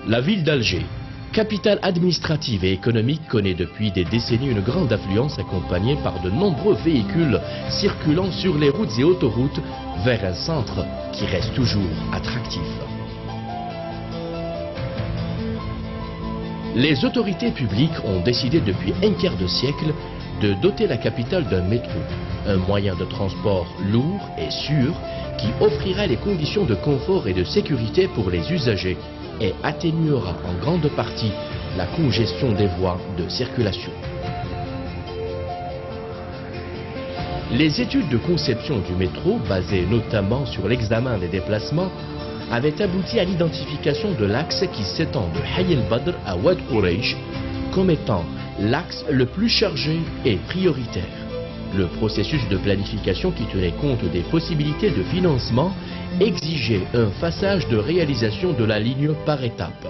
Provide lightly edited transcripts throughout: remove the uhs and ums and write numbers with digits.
La ville d'Alger, capitale administrative et économique, connaît depuis des décennies une grande affluence accompagnée par de nombreux véhicules circulant sur les routes et autoroutes vers un centre qui reste toujours attractif. Les autorités publiques ont décidé depuis un quart de siècle de doter la capitale d'un métro, un moyen de transport lourd et sûr qui offrira les conditions de confort et de sécurité pour les usagers et atténuera en grande partie la congestion des voies de circulation. Les études de conception du métro, basées notamment sur l'examen des déplacements, avaient abouti à l'identification de l'axe qui s'étend de Hayy el-Badr à Oued Quraysh comme étant l'axe le plus chargé et prioritaire. Le processus de planification qui tenait compte des possibilités de financement exigeait un phasage de réalisation de la ligne par étapes.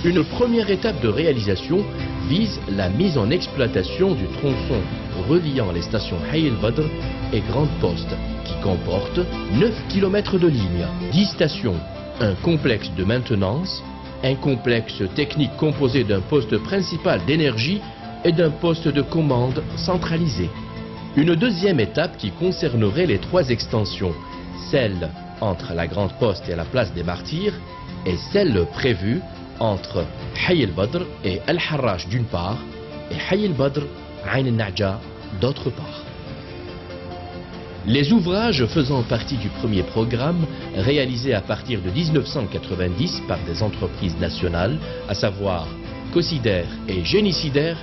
Une première étape de réalisation vise la mise en exploitation du tronçon reliant les stations Hayy el-Badr et Grande Poste, qui comporte 9 km de ligne, 10 stations, un complexe de maintenance, un complexe technique composé d'un poste principal d'énergie et d'un poste de commande centralisé. Une deuxième étape qui concernerait les 3 extensions, celle entre la Grande Poste et la place des Martyrs et celle prévue entre Hayy el-Badr et Al-Harrach d'une part et Hayy el-Badr, Ain el-Nadja d'autre part. Les ouvrages faisant partie du premier programme, réalisés à partir de 1990 par des entreprises nationales, à savoir Cosider et Génicider,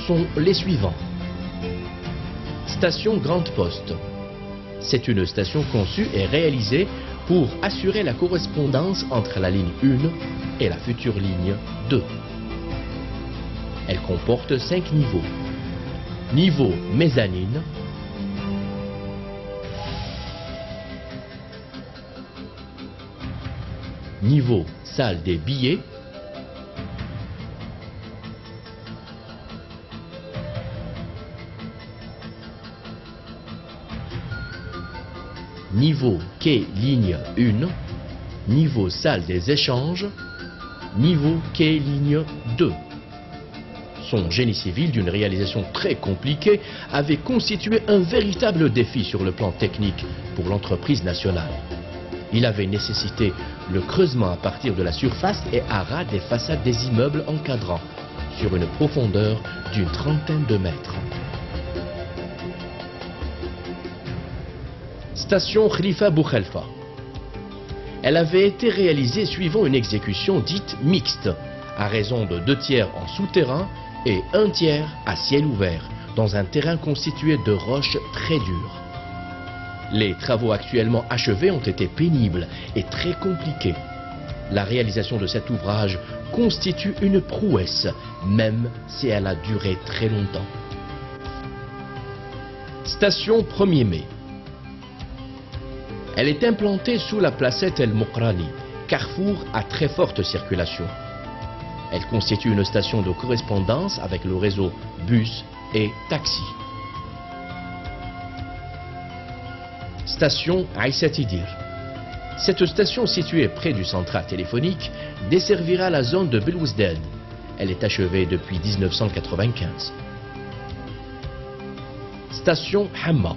sont les suivants. Station Grande Poste. C'est une station conçue et réalisée pour assurer la correspondance entre la ligne 1 et la future ligne 2. Elle comporte 5 niveaux. Niveau mezzanine, niveau salle des billets, niveau quai ligne 1, niveau salle des échanges, niveau quai ligne 2. Son génie civil, d'une réalisation très compliquée, avait constitué un véritable défi sur le plan technique pour l'entreprise nationale. Il avait nécessité le creusement à partir de la surface et à ras des façades des immeubles encadrant, sur une profondeur d'une trentaine de mètres. Station Khalifa Boukhalfa. Elle avait été réalisée suivant une exécution dite mixte, à raison de 2 tiers en souterrain et 1 tiers à ciel ouvert, dans un terrain constitué de roches très dures. Les travaux actuellement achevés ont été pénibles et très compliqués. La réalisation de cet ouvrage constitue une prouesse, même si elle a duré très longtemps. Station 1er mai. Elle est implantée sous la placette El Mokrani, carrefour à très forte circulation. Elle constitue une station de correspondance avec le réseau bus et taxi. Station Aïssatidir. Cette station située près du central téléphonique desservira la zone de Belouizdad. Elle est achevée depuis 1995. Station Hamma.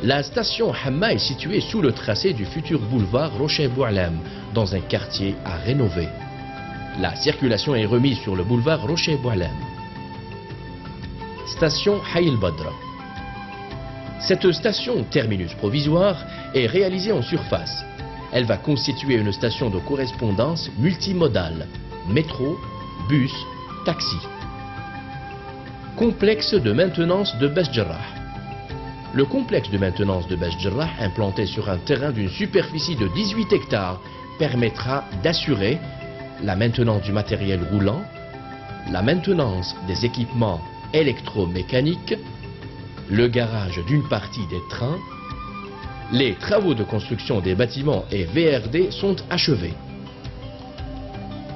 La station Hamma est située sous le tracé du futur boulevard Rocher Boualem, dans un quartier à rénover. La circulation est remise sur le boulevard Rocher Boualem. Station Hayy el-Badr. Cette station, terminus provisoire, est réalisée en surface. Elle va constituer une station de correspondance multimodale, métro, bus, taxi. Complexe de maintenance de Besdjerrah. Le complexe de maintenance de Besdjerrah, implanté sur un terrain d'une superficie de 18 hectares, permettra d'assurer la maintenance du matériel roulant, la maintenance des équipements électromécaniques, le garage d'une partie des trains. Les travaux de construction des bâtiments et VRD sont achevés.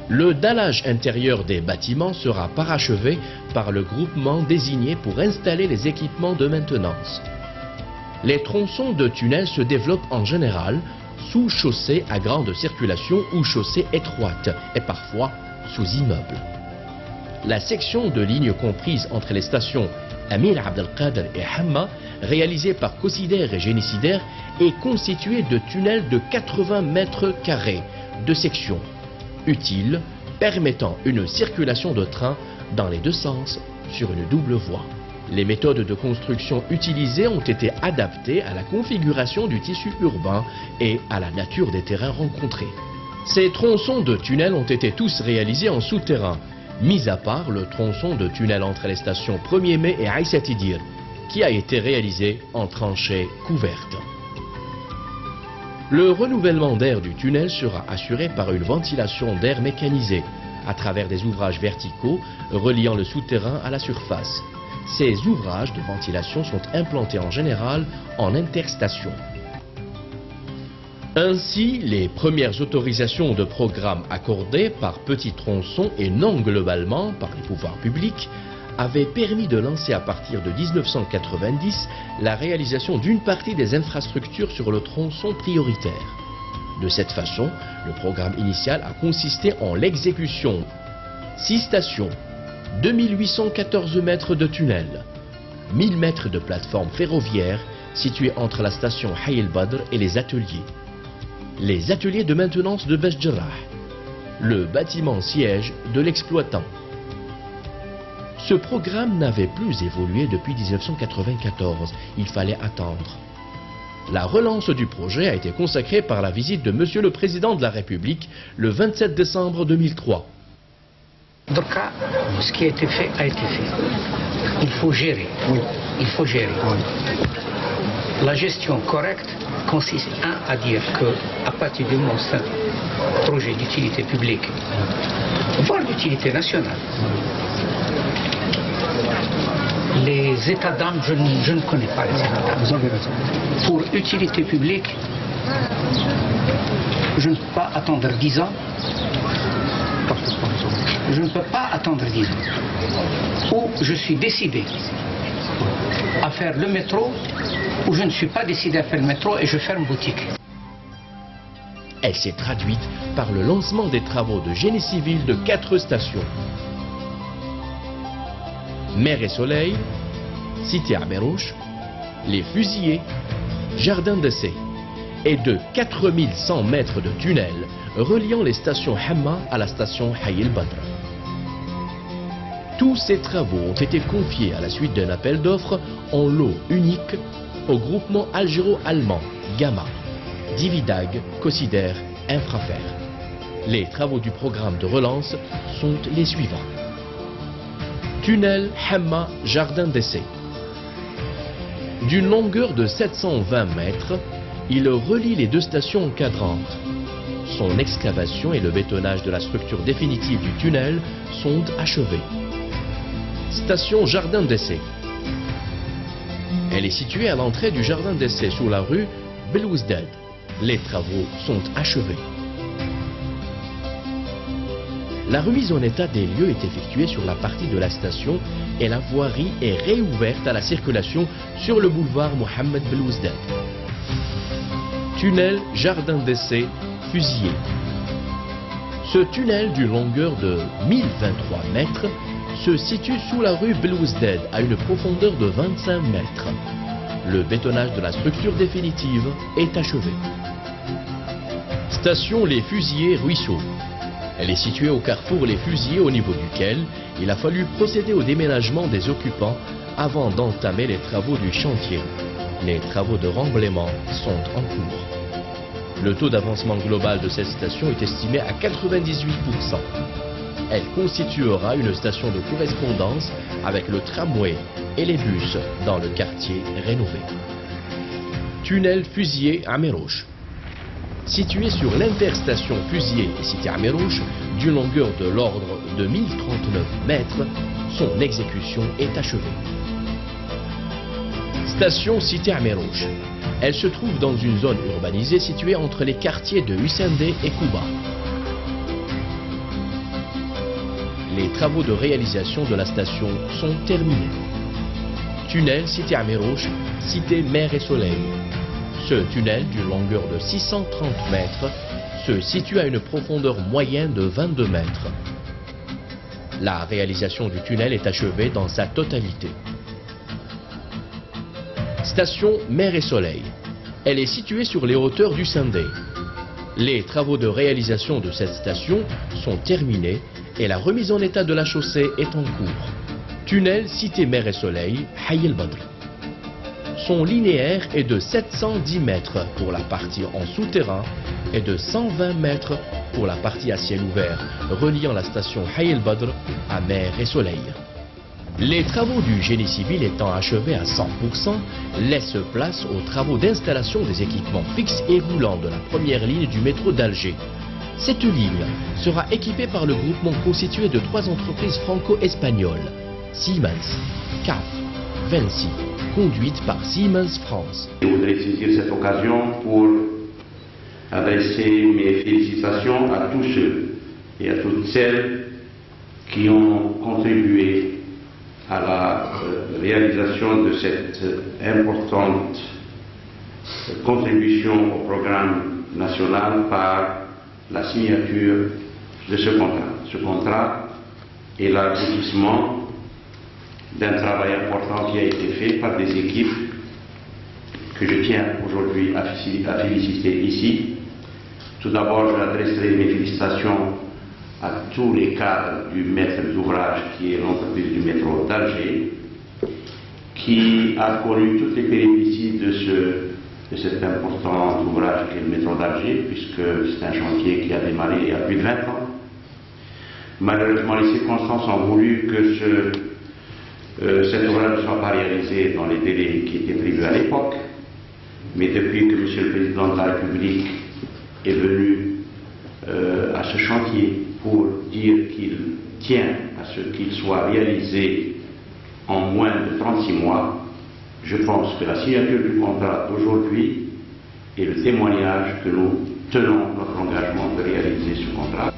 Le dallage intérieur des bâtiments sera parachevé par le groupement désigné pour installer les équipements de maintenance. Les tronçons de tunnels se développent en général sous chaussée à grande circulation ou chaussée étroite et parfois sous immeuble. La section de ligne comprise entre les stations Amir Abdelkader et Hamma, réalisée par Cosider et Génicider, est constituée de tunnels de 80 mètres carrés de section, utiles, permettant une circulation de trains dans les deux sens sur une double voie. Les méthodes de construction utilisées ont été adaptées à la configuration du tissu urbain et à la nature des terrains rencontrés. Ces tronçons de tunnels ont été tous réalisés en souterrain, mis à part le tronçon de tunnel entre les stations 1er mai et Aïssatidir, qui a été réalisé en tranchée couverte. Le renouvellement d'air du tunnel sera assuré par une ventilation d'air mécanisée à travers des ouvrages verticaux reliant le souterrain à la surface. Ces ouvrages de ventilation sont implantés en général en interstation. Ainsi, les premières autorisations de programme accordées par petits tronçons et non globalement par les pouvoirs publics avaient permis de lancer à partir de 1990 la réalisation d'une partie des infrastructures sur le tronçon prioritaire. De cette façon, le programme initial a consisté en l'exécution 6 stations, 2814 mètres de tunnels, 1000 mètres de plateforme ferroviaire située entre la station Hayy el-Badr et les ateliers de maintenance de Besjarrah, le bâtiment siège de l'exploitant. Ce programme n'avait plus évolué depuis 1994, il fallait attendre. La relance du projet a été consacrée par la visite de Monsieur le Président de la République le 27 décembre 2003. Donc, ce qui a été fait a été fait. Il faut gérer. Oui. Il faut gérer. Oui. La gestion correcte consiste à dire qu'à partir du moment où c'est un projet d'utilité publique, voire d'utilité nationale, les états d'âme, je ne connais pas les états d'âme. Pour utilité publique, je ne peux pas attendre 10 ans. Je ne peux pas attendre 10 ans. Ou je suis décidé à faire le métro, ou je ne suis pas décidé à faire le métro et je ferme boutique. Elle s'est traduite par le lancement des travaux de génie civil de 4 stations. Mer et Soleil, Cité Amérouche, Les Fusillés, Jardin d'Essai, et de 4100 mètres de tunnels reliant les stations Hamma à la station Hayy el-Badr. Tous ces travaux ont été confiés à la suite d'un appel d'offres en lot unique au groupement algéro-allemand Gamma, Dividag, Cosider, Infrafer. Les travaux du programme de relance sont les suivants. Tunnel Hamma Jardin d'Essai. D'une longueur de 720 mètres, il relie les 2 stations encadrantes. Son excavation et le bétonnage de la structure définitive du tunnel sont achevés. Station Jardin d'Essai. Elle est située à l'entrée du Jardin d'Essai sous la rue Belouizdad. Les travaux sont achevés. La remise en état des lieux est effectuée sur la partie de la station et la voirie est réouverte à la circulation sur le boulevard Mohamed Belouizdad. Tunnel Jardin d'Essai Fusillé. Ce tunnel d'une longueur de 1023 mètres se situe sous la rue Belouizdad à une profondeur de 25 mètres. Le bétonnage de la structure définitive est achevé. Station Les Fusillés Ruisseau. Elle est située au carrefour Les Fusillés au niveau duquel il a fallu procéder au déménagement des occupants avant d'entamer les travaux du chantier. Les travaux de remblaiement sont en cours. Le taux d'avancement global de cette station est estimé à 98%. Elle constituera une station de correspondance avec le tramway et les bus dans le quartier rénové. Tunnel Fusillé Amérouche. Situé sur l'interstation Fusillé et Cité Amérouche, d'une longueur de l'ordre de 1039 mètres, son exécution est achevée. Station Cité Amérouche. Elle se trouve dans une zone urbanisée située entre les quartiers de Husseindé et Kouba. Les travaux de réalisation de la station sont terminés. Tunnel Cité Amérouche, Cité Mer et Soleil. Ce tunnel, d'une longueur de 630 mètres, se situe à une profondeur moyenne de 22 mètres. La réalisation du tunnel est achevée dans sa totalité. Station Mer et Soleil. Elle est située sur les hauteurs du Sendai. Les travaux de réalisation de cette station sont terminés et la remise en état de la chaussée est en cours. Tunnel cité Mer et Soleil, Hayy el-Badr. Son linéaire est de 710 mètres pour la partie en souterrain et de 120 mètres pour la partie à ciel ouvert, reliant la station Hayy el-Badr à Mer et Soleil. Les travaux du génie civil étant achevés à 100%, laissent place aux travaux d'installation des équipements fixes et roulants de la première ligne du métro d'Alger. Cette ligne sera équipée par le groupement constitué de 3 entreprises franco-espagnoles, Siemens, CAF, Vinci, conduite par Siemens France. Je voudrais saisir cette occasion pour adresser mes félicitations à tous ceux et à toutes celles qui ont contribué à la réalisation de cette importante contribution au programme national par la signature de ce contrat. Ce contrat est l'aboutissement d'un travail important qui a été fait par des équipes que je tiens aujourd'hui à féliciter ici. Tout d'abord, j'adresserai mes félicitations à tous les cadres du maître d'ouvrage qui est l'entreprise du métro d'Alger, qui a connu toutes les péripéties de cet important ouvrage qui est le métro d'Alger, puisque c'est un chantier qui a démarré il y a plus de 20 ans. Malheureusement, les circonstances ont voulu que cet ouvrage ne soit pas réalisé dans les délais qui étaient prévus à l'époque, mais depuis que M. le Président de la République est venu à ce chantier pour dire qu'il tient à ce qu'il soit réalisé en moins de 36 mois, je pense que la signature du contrat d'aujourd'hui est le témoignage que nous tenons notre engagement de réaliser ce contrat.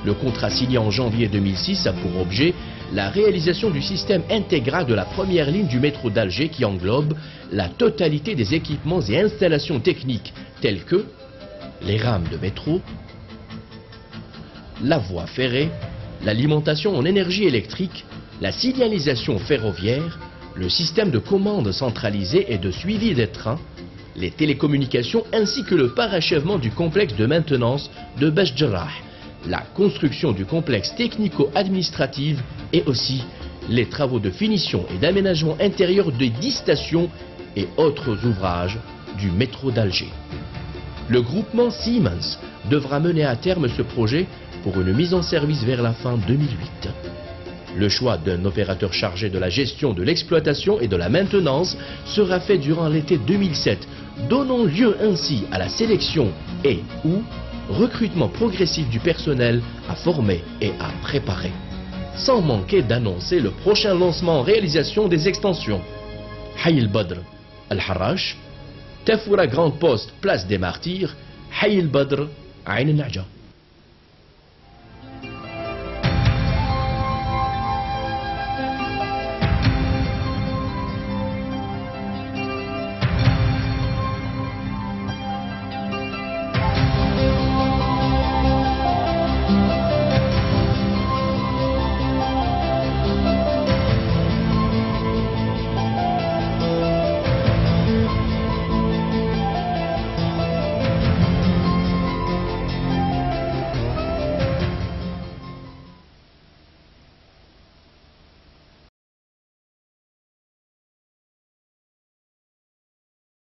Le contrat signé en janvier 2006 a pour objet la réalisation du système intégral de la première ligne du métro d'Alger qui englobe la totalité des équipements et installations techniques tels que les rames de métro, la voie ferrée, l'alimentation en énergie électrique, la signalisation ferroviaire, le système de commande centralisé et de suivi des trains, les télécommunications ainsi que le parachèvement du complexe de maintenance de Bech Jarrah, la construction du complexe technico-administratif et aussi les travaux de finition et d'aménagement intérieur des 10 stations et autres ouvrages du métro d'Alger. Le groupement Siemens devra mener à terme ce projet pour une mise en service vers la fin 2008. Le choix d'un opérateur chargé de la gestion de l'exploitation et de la maintenance sera fait durant l'été 2007, donnant lieu ainsi à la sélection et ou recrutement progressif du personnel à former et à préparer. Sans manquer d'annoncer le prochain lancement en réalisation des extensions. Hayy el-Badr, Al-Harrach, Tafoura Grande Poste, Place des Martyrs, Hayy el-Badr, Ain el-Nadja.